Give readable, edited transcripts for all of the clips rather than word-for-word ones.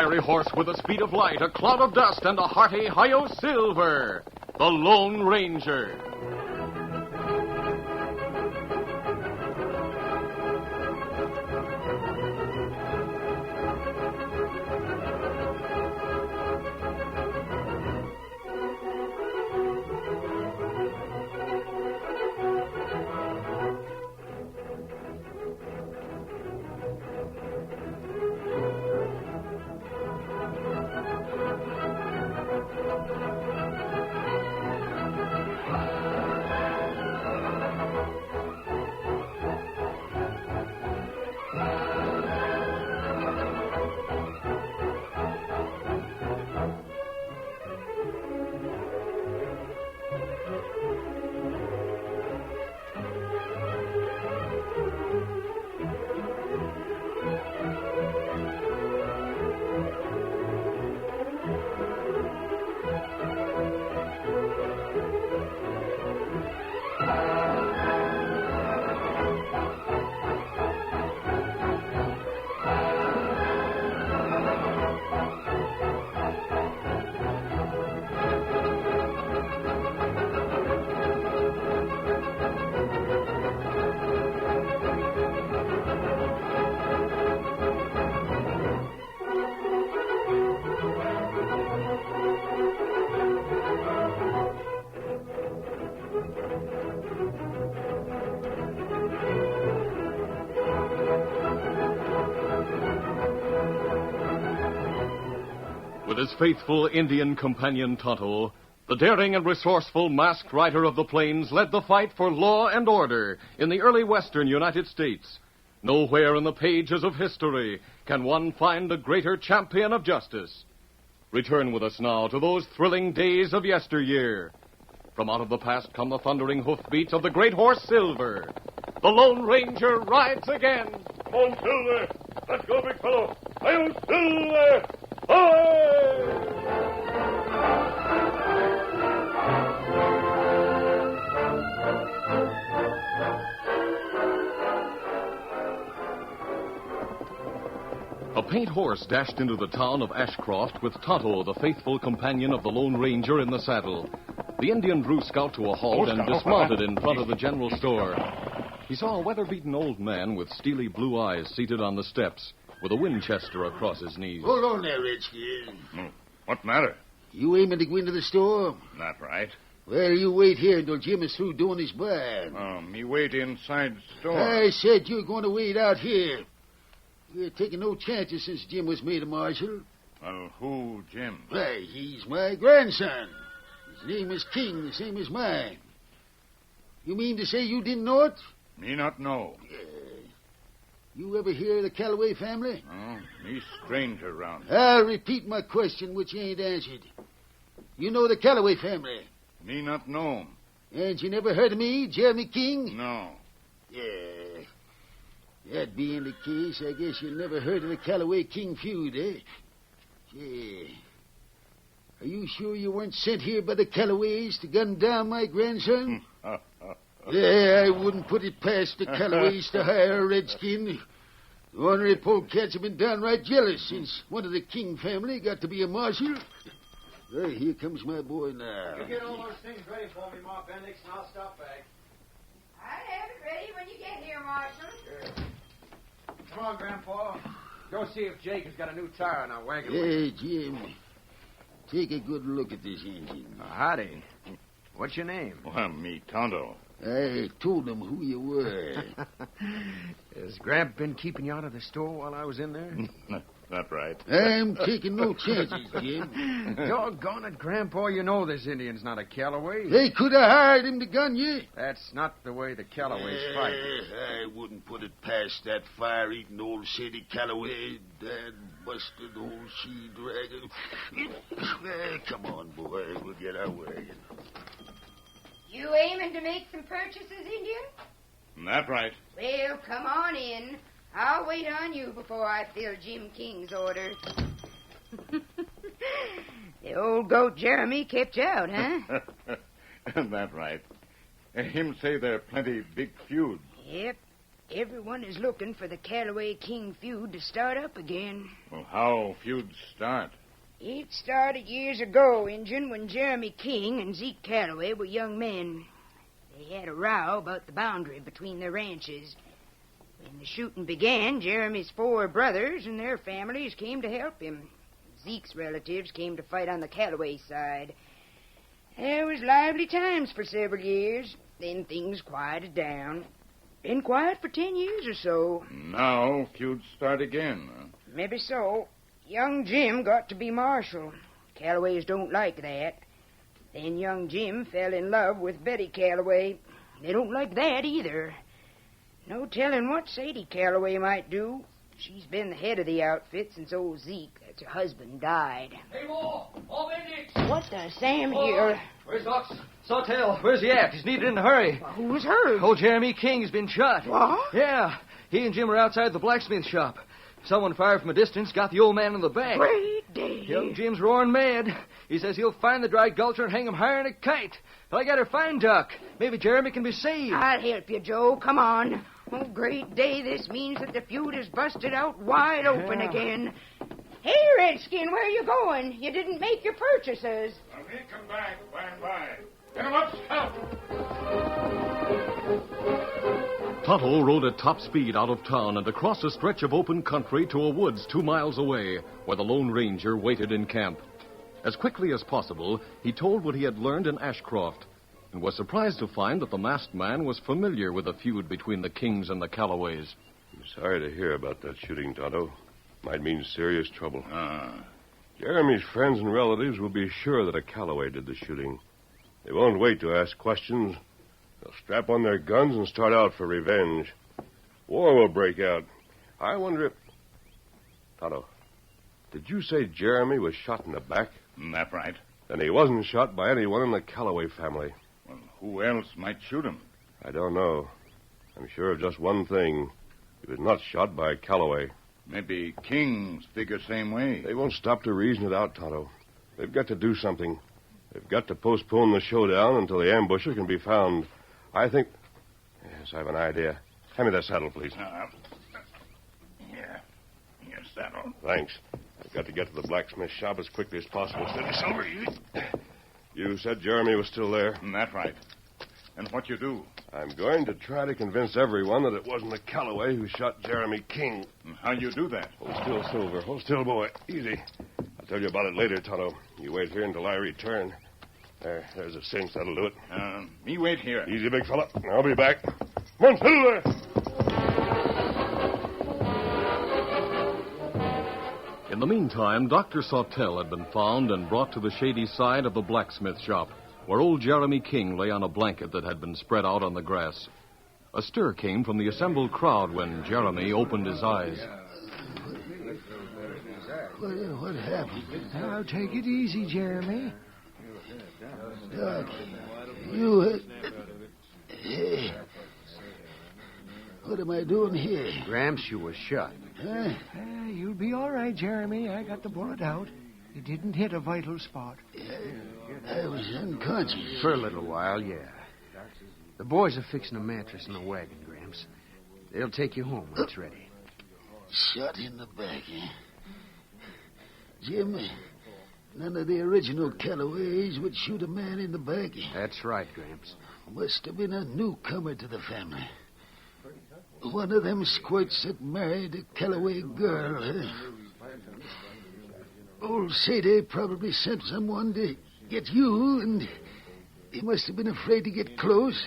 fiery horse with the speed of light, a cloud of dust, and a hearty hi-yo silver, the Lone Ranger. With his faithful Indian companion Tonto, the daring and resourceful masked rider of the plains led the fight for law and order in the early western United States. Nowhere in the pages of history can one find a greater champion of justice. Return with us now to those thrilling days of yesteryear. From out of the past come the thundering hoofbeats of the great horse Silver. The Lone Ranger rides again. Come on, Silver. Let's go, big fellow. Hi-yo, Silver! Hi! A paint horse dashed into the town of Ashcroft with Tonto, the faithful companion of the Lone Ranger, in the saddle. The Indian drew Scout to a halt and dismounted in front of the general store. He saw a weather-beaten old man with steely blue eyes seated on the steps, with a Winchester across his knees. Hold on there, Redskin. What matter? You aiming to go into the store? Not right. Well, you wait here until Jim is through doing his buying. Me wait inside the store. I said you're going to wait out here. We're taking no chances since Jim was made a marshal. Well, who, Jim? Why, he's my grandson. His name is King, the same as mine. You mean to say you didn't know it? Me not know. You ever hear of the Calloway family? Oh, me stranger round. I'll repeat my question, which you ain't answered. You know the Calloway family? Me not know. And you never heard of me, Jeremy King? No. Yeah. That being the case, I guess you never heard of the Calloway-King feud, eh? Yeah. Are you sure you weren't sent here by the Callaways to gun down my grandson? Yeah, I wouldn't put it past the Callaways to hire a redskin. The ornery polecats have been downright jealous since one of the King family got to be a marshal. Well, here comes my boy now. You get all those things ready for me, Ma Bendix, and I'll stop back. I'll have it ready when you get here, Marshal. Sure. Come on, Grandpa. Go see if Jake has got a new tire on our wagon. Hey, Jim. Take a good look at this engine. Howdy. What's your name? Well, me Tonto. I told them who you were. Has Gramp been keeping you out of the store while I was in there? That right. I'm taking no chances, Jim. Doggone it, Grandpa. You know this Indian's not a Callaway. They could have hired him to gun you. That's not the way the Callaways fight. I wouldn't put it past that fire-eating old Sadie Calloway, dad-busted old she-dragon. Come on, boy. We'll get our wagon. You aiming to make some purchases, Indian? That right. Well, come on in. I'll wait on you before I fill Jim King's orders. The old goat Jeremy kept you out, huh? That right. Him say there plenty big feud. Yep. Everyone is looking for the Callaway King feud to start up again. Well, how feuds start? It started years ago, Injun, when Jeremy King and Zeke Callaway were young men. They had a row about the boundary between their ranches. When the shooting began, Jeremy's 4 brothers and their families came to help him. Zeke's relatives came to fight on the Callaway side. There was lively times for several years. Then things quieted down. Been quiet for 10 years or so. Now feuds start again. Huh? Maybe so. Young Jim got to be marshal. Callaways don't like that. Then young Jim fell in love with Betty Callaway. They don't like that either. No telling what Sadie Callaway might do. She's been the head of the outfit since old Zeke, that's her husband, died. Hey, Wall! All bandits! What the Sam here? Where's Doc Sawtell? Where's he at? He's needed in a hurry. Who was hurt? Old Jeremy King's been shot. What? Yeah. He and Jim are outside the blacksmith shop. Someone fired from a distance, got the old man in the back. Great day. Young Jim's roaring mad. He says he'll find the dry gulcher and hang him higher than a kite. Well, I got her fine, Doc. Maybe Jeremy can be saved. I'll help you, Joe. Come on. Oh, great day. This means that the feud is busted out wide open again. Hey, Redskin, where are you going? You didn't make your purchases. I may come back by and by. Get him up, Scout! Tonto rode at top speed out of town and across a stretch of open country to a woods 2 miles away, where the Lone Ranger waited in camp. As quickly as possible, he told what he had learned in Ashcroft, and was surprised to find that the masked man was familiar with the feud between the Kings and the Callaways. I'm sorry to hear about that shooting, Tonto. Might mean serious trouble. Ah. Jeremy's friends and relatives will be sure that a Callaway did the shooting. They won't wait to ask questions. They'll strap on their guns and start out for revenge. War will break out. I wonder if... Tonto, did you say Jeremy was shot in the back? That's right. Then he wasn't shot by anyone in the Callaway family. Well, who else might shoot him? I don't know. I'm sure of just one thing. He was not shot by Callaway. Maybe Kings figure same way. They won't stop to reason it out, Tonto. They've got to do something. They've got to postpone the showdown until the ambusher can be found. I think... Yes, I have an idea. Hand me that saddle, please. Here. Here's saddle. Thanks. I've got to get to the blacksmith shop as quickly as possible. Steady, Silver. You said Jeremy was still there? That's right. And what you do? I'm going to try to convince everyone that it wasn't the Callaway who shot Jeremy King. How you do that? Hold still, Silver. Hold still, boy. Easy. I'll tell you about it later, Tonto. You wait here until I return. There's a cinch. That'll do it. Me wait here. Easy, big fella. I'll be back. Come on, Silver! In the meantime, Dr. Sawtell had been found and brought to the shady side of the blacksmith shop, where old Jeremy King lay on a blanket that had been spread out on the grass. A stir came from the assembled crowd when Jeremy opened his eyes. What happened? Now, take it easy, Jeremy. Doc, you... Hey. What am I doing here? Gramps, you was shot. Huh? You'll be all right, Jeremy. I got the bullet out. You didn't hit a vital spot. I was unconscious. For a little while, yeah. The boys are fixing a mattress in the wagon, Gramps. They'll take you home when it's ready. Shot in the back, eh? Jim, none of the original Callaways would shoot a man in the back. That's right, Gramps. Must have been a newcomer to the family. One of them squirts that married a Callaway girl, huh? Old Sadie probably sent someone to get you, and he must have been afraid to get close.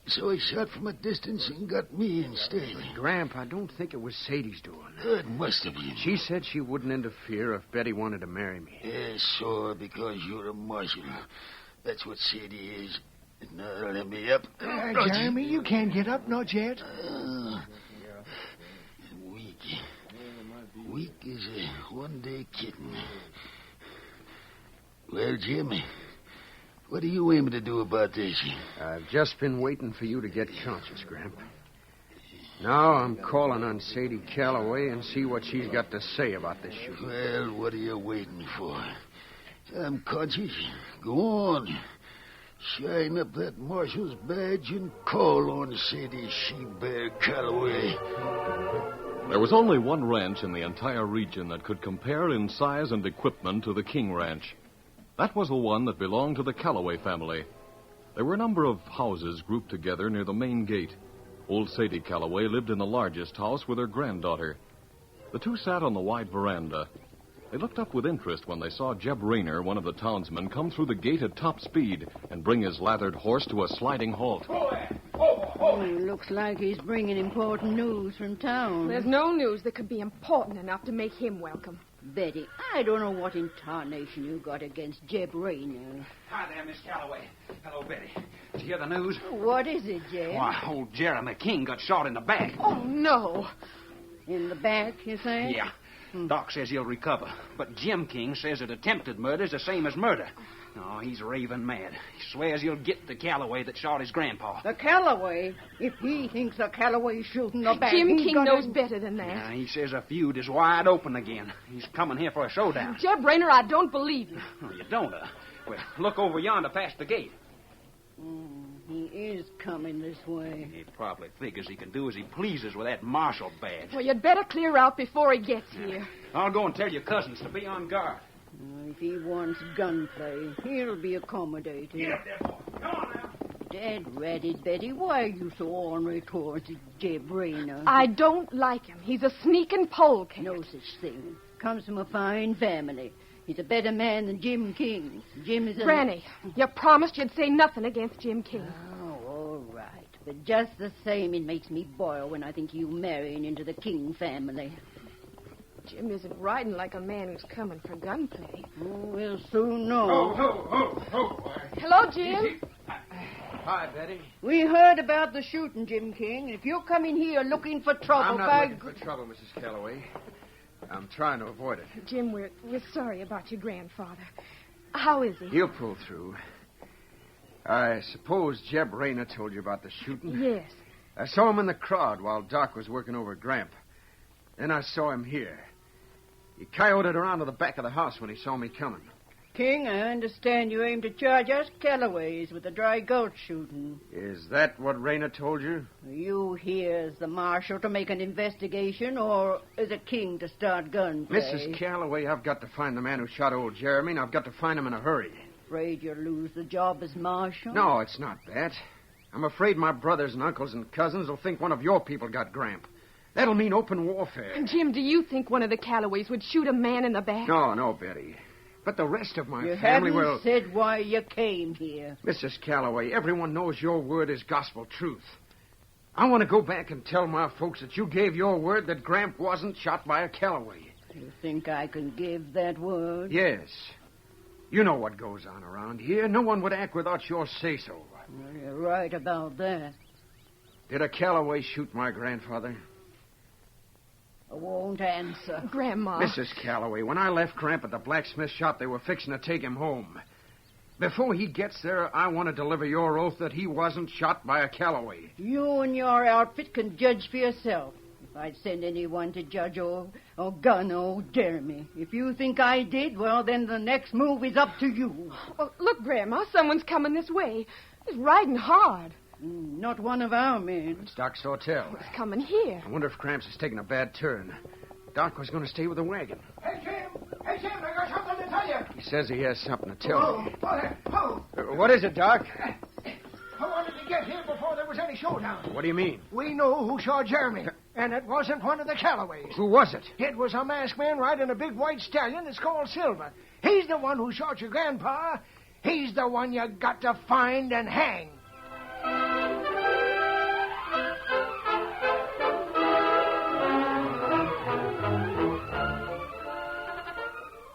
So he shot from a distance and got me instead. Gramp, I don't think it was Sadie's doing. It must have been. She said she wouldn't interfere if Betty wanted to marry me. Yeah, sure, because you're a marshal. That's what Sadie is. Now, let me up. Jeremy, you can't get up not yet. Weak. Weak as a one-day kitten. Well, Jimmy, what are you aiming to do about this? I've just been waiting for you to get conscious, Gramp. Now I'm calling on Sadie Callaway and see what she's got to say about this shooting. Well, what are you waiting for? I'm conscious. Go on. Shine up that marshal's badge and call on Sadie She-Bear Calloway. There was only one ranch in the entire region that could compare in size and equipment to the King Ranch. That was the one that belonged to the Calloway family. There were a number of houses grouped together near the main gate. Old Sadie Calloway lived in the largest house with her granddaughter. The two sat on the wide veranda. They looked up with interest when they saw Jeb Rayner, one of the townsmen, come through the gate at top speed and bring his lathered horse to a sliding halt. Looks like he's bringing important news from town. There's no news that could be important enough to make him welcome. Betty, I don't know what intonation you got against Jeb Rayner. Hi there, Miss Calloway. Hello, Betty. Did you hear the news? What is it, Jeb? Why, old Jeremy King got shot in the back. Oh, no. In the back, you say? Yeah. Doc says he'll recover. But Jim King says that attempted murder's the same as murder. Oh, he's raving mad. He swears he'll get the Calloway that shot his grandpa. The Calloway? If he thinks the Calloway's shooting the back, Jim he's King knows better than that. Yeah, he says a feud is wide open again. He's coming here for a showdown. Jeb Rayner, I don't believe you. Oh, you don't, Well, look over yonder past the gate. He is coming this way. He probably figures he can do as he pleases with that marshal badge. Well, you'd better clear out before he gets here. I'll go and tell your cousins to be on guard. If he wants gunplay, he'll be accommodated. Get up there, boy. Come on now. Dead ratted, Betty. Why are you so ornery towards Jeb Rayner? I don't like him. He's a sneaking polecat. No such thing. Comes from a fine family. He's a better man than Jim King. Jim is a... Granny, you promised you'd say nothing against Jim King. Oh, all right. But just the same, it makes me boil when I think you marrying into the King family. Jim isn't riding like a man who's coming for gunplay. Oh, we'll soon know. Hello, Jim. Hi, Betty. We heard about the shooting, Jim King. If you're coming here looking for trouble... I'm not looking for trouble, Mrs. Calloway. I'm trying to avoid it. Jim, we're sorry about your grandfather. How is he? He'll pull through. I suppose Jeb Rayner told you about the shooting? Yes. I saw him in the crowd while Doc was working over Gramp. Then I saw him here. He coyoted around to the back of the house when he saw me coming. King, I understand you aim to charge us Callaways with the Dry Gulch shooting. Is that what Rayner told you? Are you here as the marshal to make an investigation, or as a king to start gunplay? Mrs. Calloway, I've got to find the man who shot old Jeremy, and I've got to find him in a hurry. Afraid you'll lose the job as marshal? No, it's not that. I'm afraid my brothers and uncles and cousins will think one of your people got Gramp. That'll mean open warfare. Jim, do you think one of the Callaways would shoot a man in the back? No, Betty. But the rest of my you family will... haven't said why you came here. Mrs. Calloway, everyone knows your word is gospel truth. I want to go back and tell my folks that you gave your word that Gramp wasn't shot by a Calloway. You think I can give that word? Yes. You know what goes on around here. No one would act without your say-so. Well, you're right about that. Did a Calloway shoot my grandfather? I won't answer. Grandma. Mrs. Calloway, when I left Gramp at the blacksmith shop, they were fixing to take him home. Before he gets there, I want to deliver your oath that he wasn't shot by a Calloway. You and your outfit can judge for yourself. If I'd send anyone to judge or gun old Jeremy. If you think I did, well, then the next move is up to you. Well, look, Grandma, someone's coming this way. He's riding hard. Not one of our men. It's Doc Sawtell. He's coming here. I wonder if Gramps has taken a bad turn. Doc was going to stay with the wagon. Hey, Jim, I got something to tell you. He says he has something to tell me. Oh. What is it, Doc? I wanted to get here before there was any showdown. What do you mean? We know who shot Jeremy, and it wasn't one of the Callaways. Who was it? It was a masked man riding a big white stallion that's called Silver. He's the one who shot your grandpa. He's the one you got to find and hang.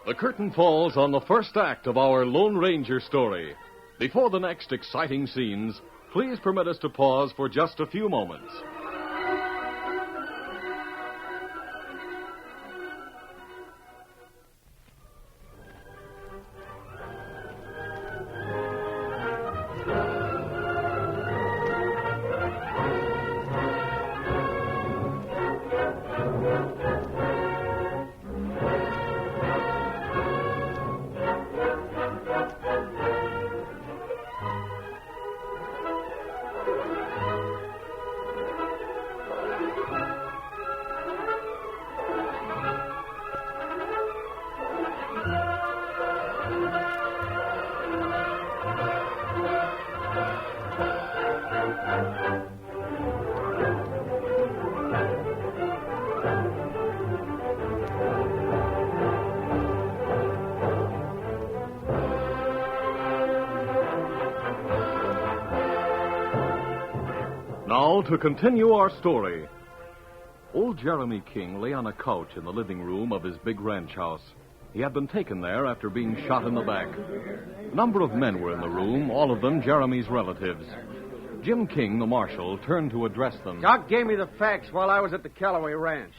The curtain falls on the first act of our Lone Ranger story. Before the next exciting scenes, please permit us to pause for just a few moments. now, to continue our story. Old Jeremy King lay on a couch in the living room of his big ranch house. He had been taken there after being shot in the back. A number of men were in the room, all of them Jeremy's relatives. Jim King, the marshal, turned to address them. Doc gave me the facts while I was at the Callaway Ranch.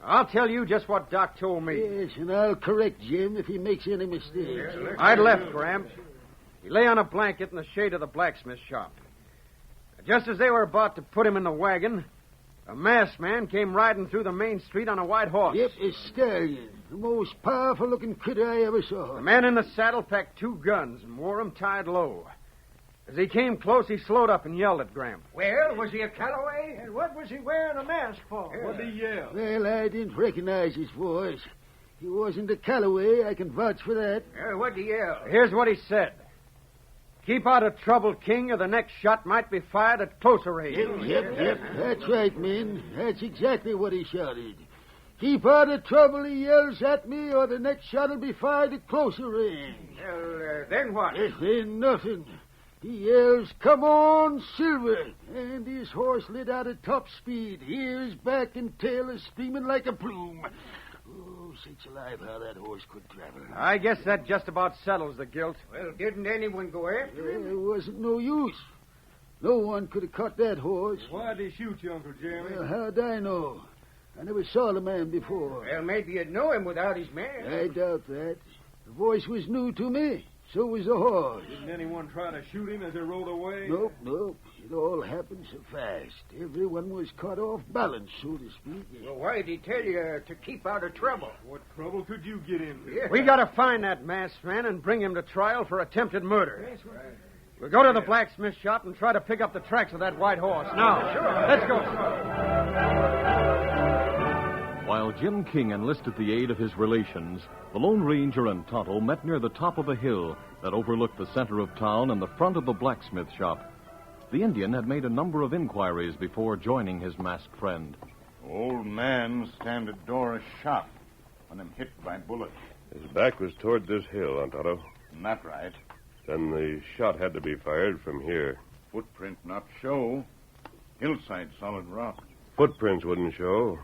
I'll tell you just what Doc told me. Yes, and I'll correct Jim if he makes any mistakes. I'd left Gramp. He lay on a blanket in the shade of the blacksmith shop. Just as they were about to put him in the wagon, a masked man came riding through the main street on a white horse. Yep, a stallion. The most powerful-looking critter I ever saw. The man in the saddle packed 2 guns and wore them tied low. As he came close, he slowed up and yelled at Gramp. Well, was he a Callaway? And what was he wearing a mask for? What'd he yell? Well, I didn't recognize his voice. He wasn't a Callaway, I can vouch for that. What'd he yell? Here's what he said. Keep out of trouble, King, or the next shot might be fired at closer range. Yep. That's right, men. That's exactly what he shouted. Keep out of trouble, he yells at me, or the next shot will be fired at closer range. Well, then what? Then nothing. He yells, "Come on, Silver!" And his horse lit out at top speed. Ears, back, and tail is streaming like a plume. Oh, sakes alive, how that horse could travel. I guess that just about settles the guilt. Well, didn't anyone go after him? There wasn't no use. No one could have caught that horse. Why'd they shoot you, Uncle Jeremy? Well, how'd I know? I never saw the man before. Well, maybe you'd know him without his mask. I doubt that. The voice was new to me. So was the horse. Didn't anyone try to shoot him as they rode away? Nope. It all happened so fast. Everyone was caught off balance, so to speak. Well, why'd he tell you to keep out of trouble? What trouble could you get into? Yeah. We gotta find that masked man and bring him to trial for attempted murder. That's right. We'll go to the blacksmith shop and try to pick up the tracks of that white horse. Now, sure. Let's go. While Jim King enlisted the aid of his relations, the Lone Ranger and Tonto met near the top of a hill that overlooked the center of town and the front of the blacksmith shop. The Indian had made a number of inquiries before joining his masked friend. Old man stand at door of shop when him hit by bullet. His back was toward this hill, Tonto. Not right. Then the shot had to be fired from here. Footprint not show. Hillside solid rock. Footprints wouldn't show,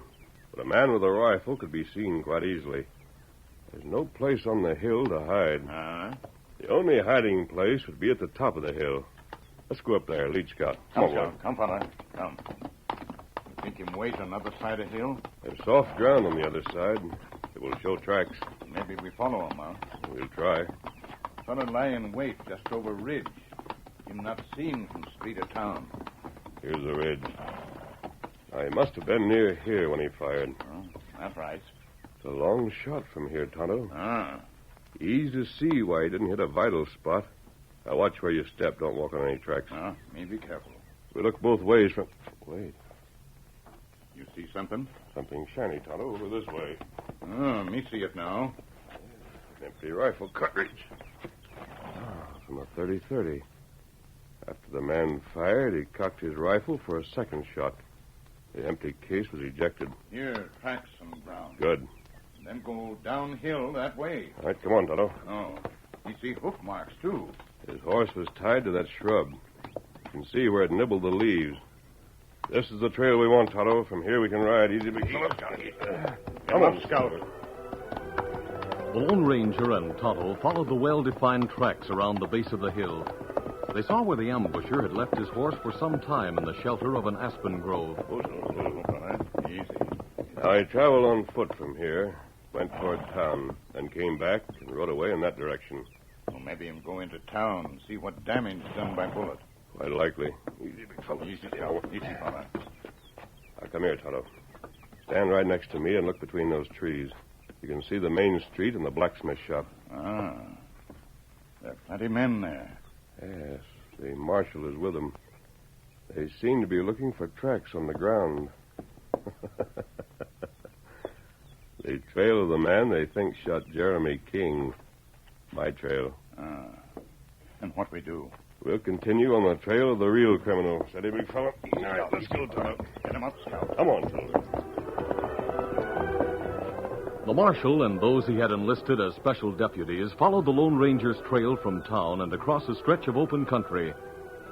but a man with a rifle could be seen quite easily. There's no place on the hill to hide. The only hiding place would be at the top of the hill. Let's go up there, lead scout. Come, Scout. Come, fella. Come. You think him wait on the other side of the hill? There's soft ground on the other side. It will show tracks. Maybe we follow him, huh? We'll try. Fella lie in wait just over ridge. Him not seen from street of town. Here's the ridge. He must have been near here when he fired. Oh, that's right. It's a long shot from here, Tonto. Ah. Easy to see why he didn't hit a vital spot. Now watch where you step. Don't walk on any tracks. Me be careful. We look both ways from... Wait. You see something? Something shiny, Tonto. Over this way. Me see it now. An empty rifle cartridge. From a 30-30. After the man fired, he cocked his rifle for a second shot. The empty case was ejected. Here, tracks some ground. Good. Then go downhill that way. All right, come on, Tonto. Oh, you see hoof marks, too. His horse was tied to that shrub. You can see where it nibbled the leaves. This is the trail we want, Tonto. From here we can ride easy. Come on, Scout. The Lone Ranger and Tonto followed the well-defined tracks around the base of the hill. They saw where the ambusher had left his horse for some time in the shelter of an aspen grove. Easy. Now, he traveled on foot from here, went toward town, then came back and rode away in that direction. Well, maybe him go into town and see what damage done by bullet. Quite likely. Easy, big fellow. Easy, Scout. Easy, fella. Now, come here, Tonto. Stand right next to me and look between those trees. You can see the main street and the blacksmith shop. There are plenty men there. Yes, the marshal is with them. They seem to be looking for tracks on the ground. The trail of the man they think shot Jeremy King. My trail. And what we do? We'll continue on the trail of the real criminal. Steady, big fella. All right, let's go, Tonto. Get him up, Scout. Come on, Silver. The marshal and those he had enlisted as special deputies followed the Lone Ranger's trail from town and across a stretch of open country.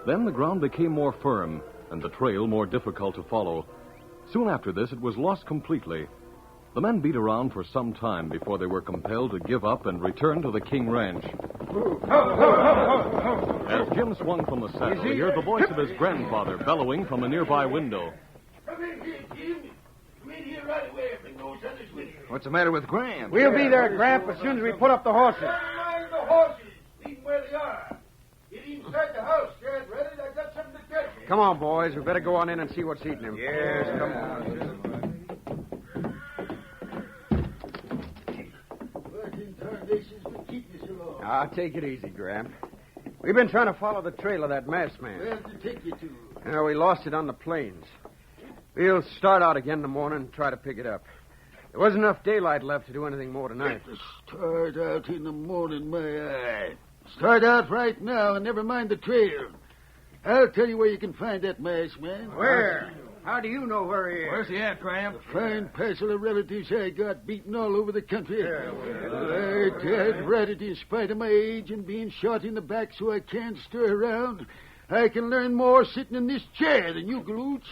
Then the ground became more firm, and the trail more difficult to follow. Soon after this, it was lost completely. The men beat around for some time before they were compelled to give up and return to the King Ranch. As Jim swung from the saddle, he heard the voice of his grandfather bellowing from a nearby window. Come in here, Jim. Come in here right away. Bring those others with you. What's the matter with Graham? We'll be there, Gramp, as soon as we put up the horses. Never mind the horses. Leave them where they are. Get inside the house, Dad. Ready? I got something to tell you. Come on, boys. We better go on in and see what's eating him. Yes, come on. What incarnations will keep you so long? Ah, take it easy, Gramp. We've been trying to follow the trail of that masked man. Where'd it take you to? We lost it on the plains. We'll start out again in the morning and try to pick it up. There wasn't enough daylight left to do anything more tonight. Start out in the morning, my eye. Start out right now and never mind the trail. I'll tell you where you can find that masked man. Where? How do you know where he is? Where's he at, Graham? A fine parcel of relatives I got beaten all over the country. I died right at in spite of my age and being shot in the back so I can't stir around. I can learn more sitting in this chair than you, Galooch.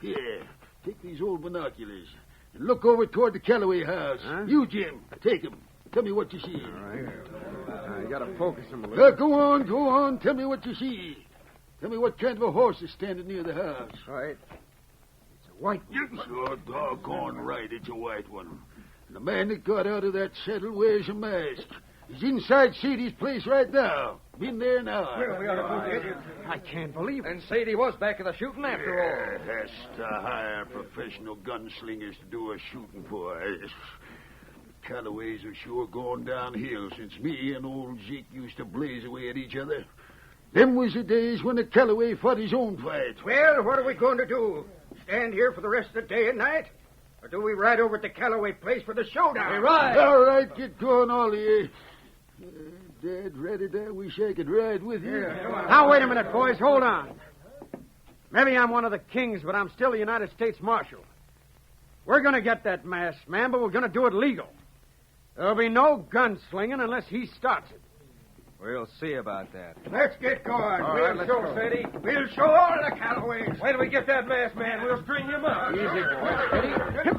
Here, take these old binoculars and look over toward the Calloway house. Huh? You, Jim, take them. Tell me what you see. All right. You got to focus him a little. Go on. Tell me what you see. Tell me what kind of a horse is standing near the house. All right. It's a white one. You're doggone right, it's a white one. And the man that got out of that saddle wears a mask. He's inside Sadie's place right now. Been there an hour. We ought to go get him. I can't believe it. And Sadie was back at the shooting after all. Has to hire professional gunslingers to do a shooting for us. Callaways are sure gone downhill since me and old Zeke used to blaze away at each other. Them was the days when the Callaway fought his own fight. Well, what are we going to do? Stand here for the rest of the day and night? Or do we ride over to Callaway place for the showdown? Right. All right, get going, all of you. Dad, ready there? Wish I could ride with you. Now, wait a minute, boys. Hold on. Maybe I'm one of the kings, but I'm still a United States Marshal. We're going to get that masked man, but we're going to do it legal. There'll be no gunslinging unless he starts it. We'll see about that. Let's get going. All We'll right, let's show go. Sadie. We'll show all the Callaways. Wait till we get that masked man. We'll string him up. Easy, boys.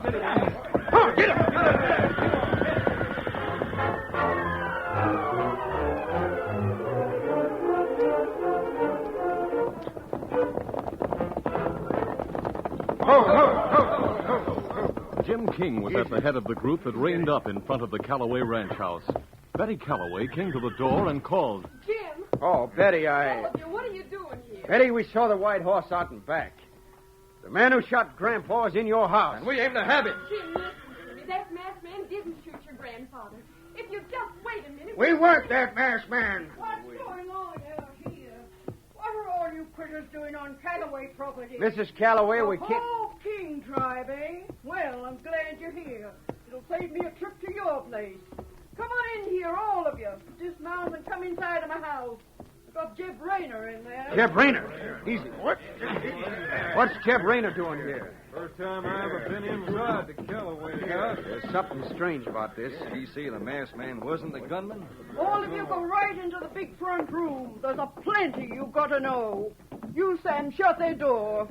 Steady. Oh, get him. Jim King was at the head of the group that reined up in front of the Callaway ranch house. Betty Callaway came to the door and called. Jim! Oh, Betty, Oliver, what are you doing here? Betty, we saw the white horse out and back. The man who shot Grandpa is in your house. And we aim to have him. Jim, listen to me. That masked man didn't shoot your grandfather. If you just wait a minute... We weren't that masked man. What's going on out here? What are all you critters doing on Callaway property? Mrs. Callaway, we The can't... whole King tribe, eh? Well, I'm glad you're here. It'll save me a trip to your place. Come on in here, all of you. Dismount and come inside of my house. I've got Jeb Rayner in there. Jeb Rayner? Easy. What? What's Jeb Rayner doing here? First time I ever been inside the Callaway house. There's something strange about this. You see, the masked man wasn't the gunman? All of you go right into the big front room. There's a plenty you've got to know. You, Sam, shut their door.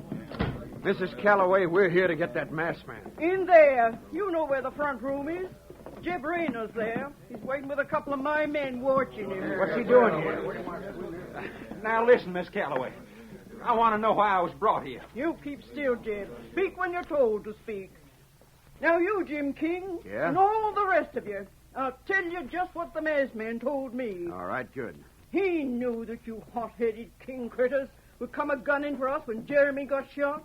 Mrs. Callaway, we're here to get that masked man. In there. You know where the front room is. Jeb Rayner's there. He's waiting with a couple of my men watching him. What's he doing here? Now listen, Miss Callaway. I want to know why I was brought here. You keep still, Jeb. Speak when you're told to speak. Now you, Jim King, Yeah? and all the rest of you, I'll tell you just what the masked man told me. All right, good. He knew that you hot-headed king critters would come a-gunning for us when Jeremy got shot.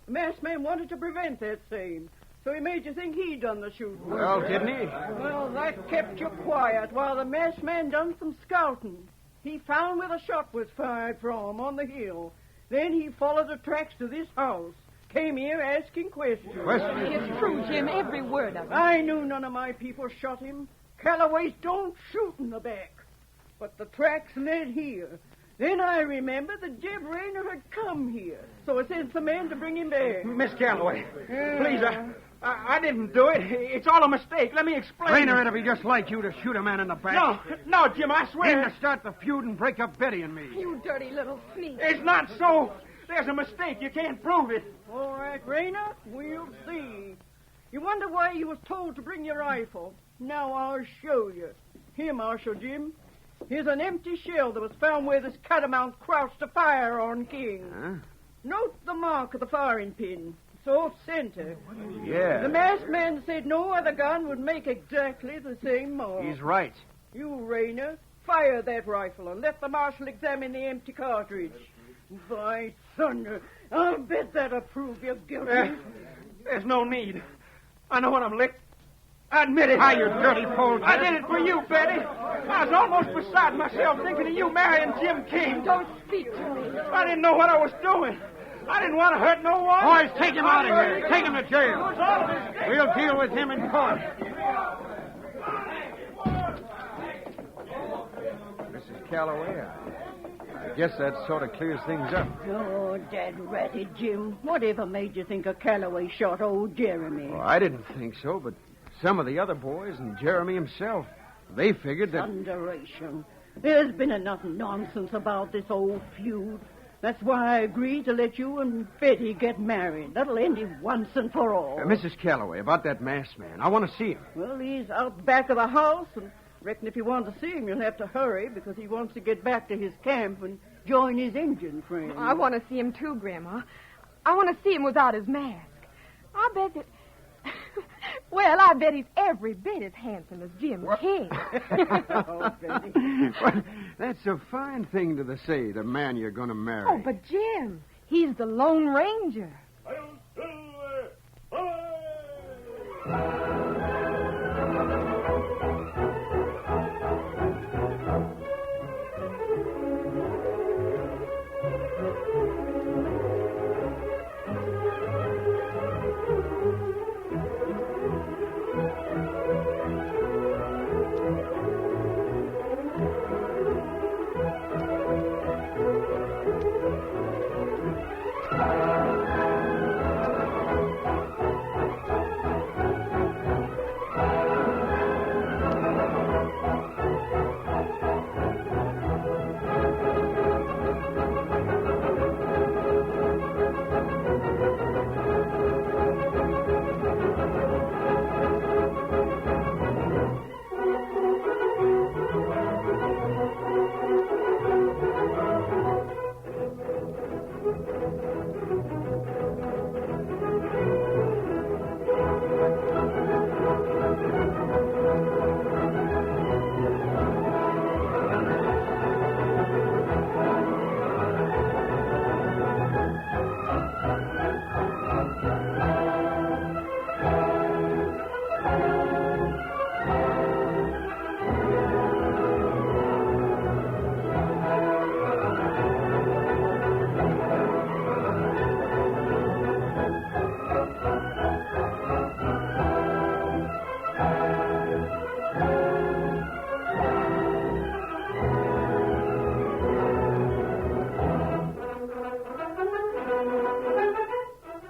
The masked man wanted to prevent that same, so he made you think he'd done the shooting. Well, didn't he? Well, that kept you quiet while the masked man done some scouting. He found where the shot was fired from on the hill. Then he followed the tracks to this house. Came here asking questions. It's true, Jim, every word of it. I knew none of my people shot him. Callaways don't shoot in the back. But the tracks led here. Then I remembered that Jeb Rayner had come here. So I sent some men to bring him back. Miss Callaway, please, I didn't do it. It's all a mistake. Let me explain. Rayner, it'll be just like you to shoot a man in the back. No, Jim, I swear. And to start the feud and break up Betty and me. You dirty little sneak. It's not so. There's a mistake. You can't prove it. All right, Rainer, we'll see. You wonder why you was told to bring your rifle. Now I'll show you. Here, Marshal Jim. Here's an empty shell that was found where this catamount crouched to fire on King. Huh? Note the mark of the firing pin. It's off center. Yeah. The masked man said no other gun would make exactly the same mark. He's right. You, Rainer, fire that rifle and let the marshal examine the empty cartridge. By thunder, I'll bet that'll prove you're guilty. There's no need. I know when I'm licked. I admit it. You dirty pole. I did it for you, Betty. I was almost beside myself thinking of you marrying Jim King. Don't speak to me. I didn't know what I was doing. I didn't want to hurt no one. Boys, take him out of here. Take him to jail. We'll deal with him in court. Mrs. Calloway, I guess that sort of clears things up. Oh, Dad ratted, Jim. Whatever made you think of Calloway shot old Jeremy? Well, I didn't think so, but some of the other boys and Jeremy himself, they figured that... Thunderation. There's been enough nonsense about this old feud. That's why I agreed to let you and Betty get married. That'll end it once and for all. Mrs. Calloway, about that masked man. I want to see him. Well, he's out back of the house, and reckon if you want to see him, you'll have to hurry because he wants to get back to his camp and join his Indian friends. I want to see him too, Grandma. I want to see him without his mask. I bet that... Well, I bet he's every bit as handsome as Jim King. Oh, Betty. Well, that's a fine thing to say, the man you're going to marry. Oh, but Jim, he's the Lone Ranger.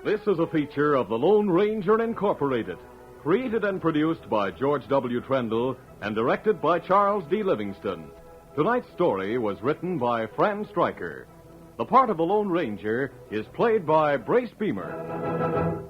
This is a feature of the Lone Ranger Incorporated, created and produced by George W. Trendle and directed by Charles D. Livingston. Tonight's story was written by Fran Stryker. The part of the Lone Ranger is played by Brace Beamer.